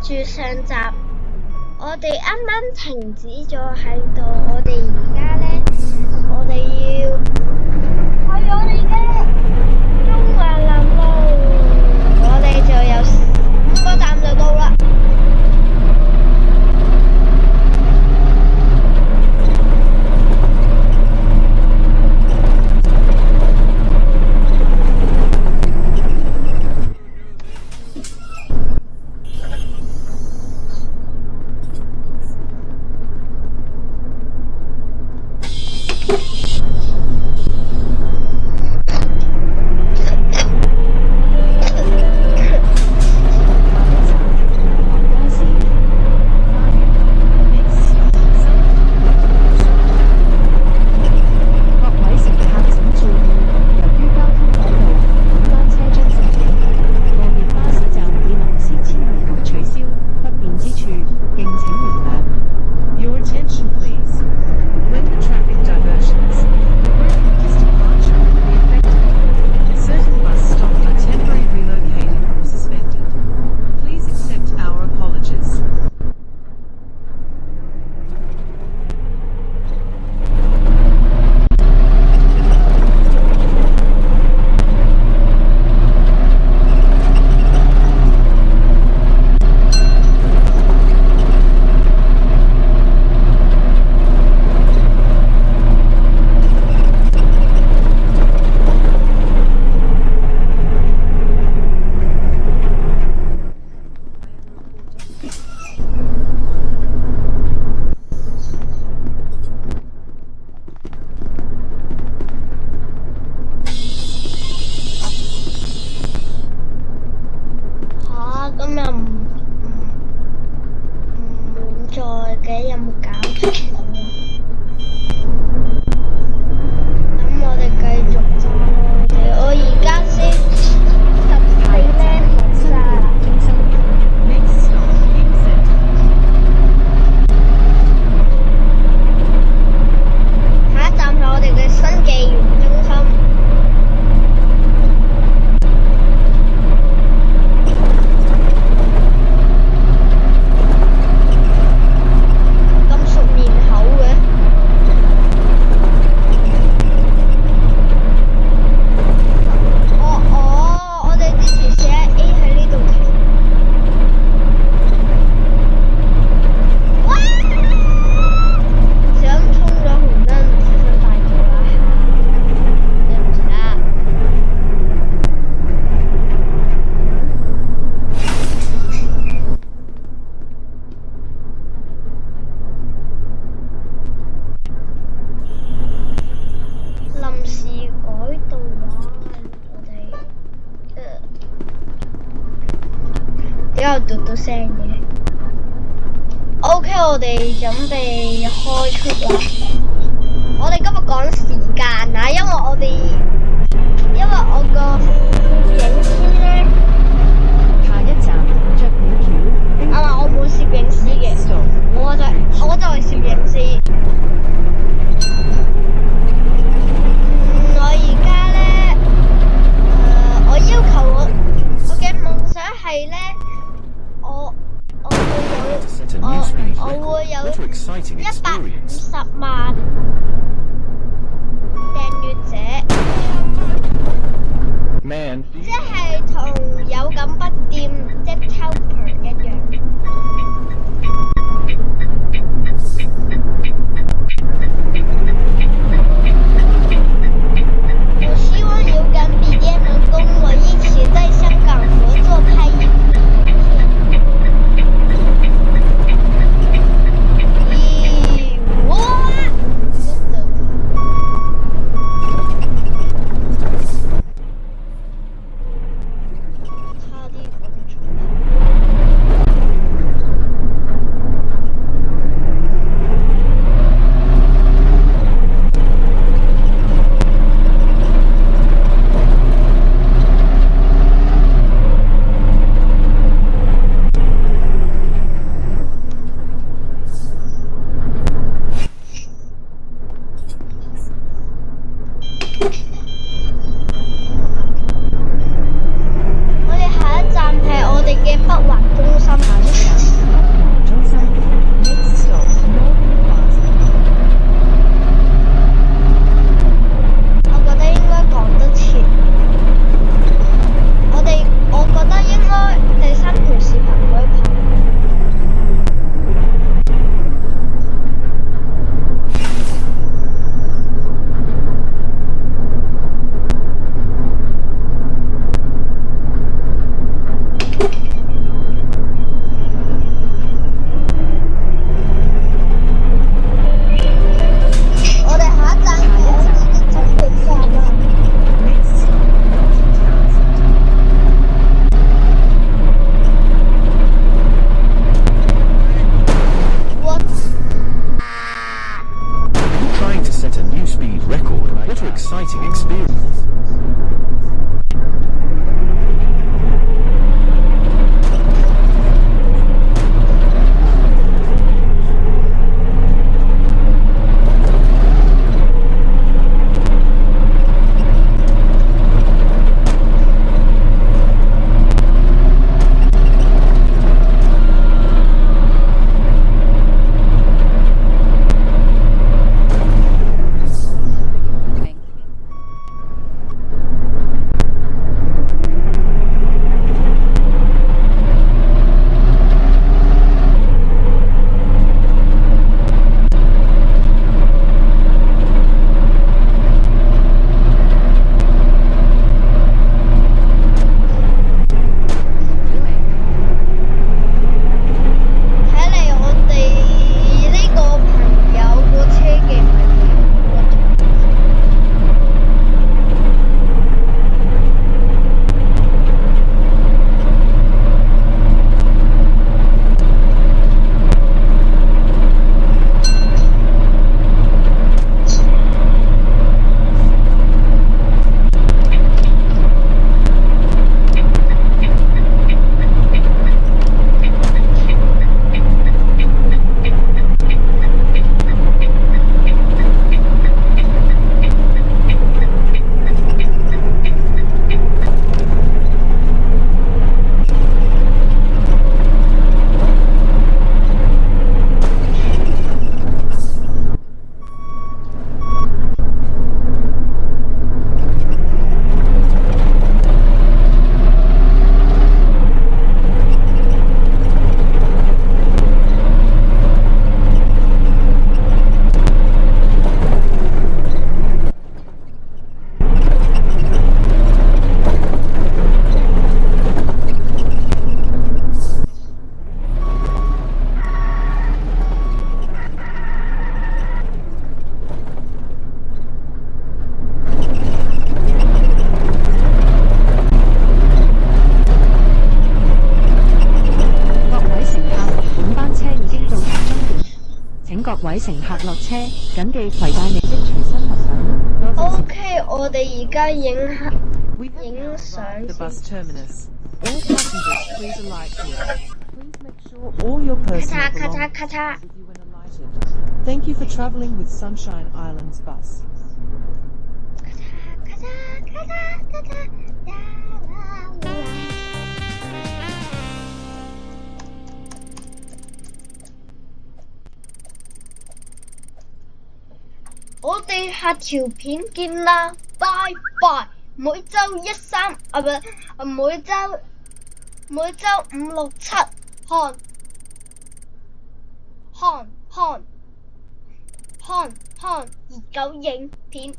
住上集，我哋啱啱停止咗喺度，我哋而家呢，我哋要去我哋嘅中華南路，我哋就有5個站就到啦。嘟嘟聲嘅 ，OK， 我哋準備開出啦。我哋今日趕時間啊，因為我個攝影師咧，下一站雀鳥橋。我冇攝影師嘅，我就係攝影師。我而家咧，我要求我嘅夢想係咧。我會有150萬訂閱者。各位乘客落車，緊記攜帶你的隨身物品。多謝。OK， 我哋而家影相 The 先。 bus terminus. All passengers, please alight here. Please make sure all your personal 咔嚓 belongings 咔嚓 are with you when alighted. Thank you for travelling with Sunshine Islands bus. 咔嚓咔嚓咔嚓咔嚓啦啦啦。我哋下條片見啦，拜拜！每週一三啊，唔每週五六七看熱狗影片。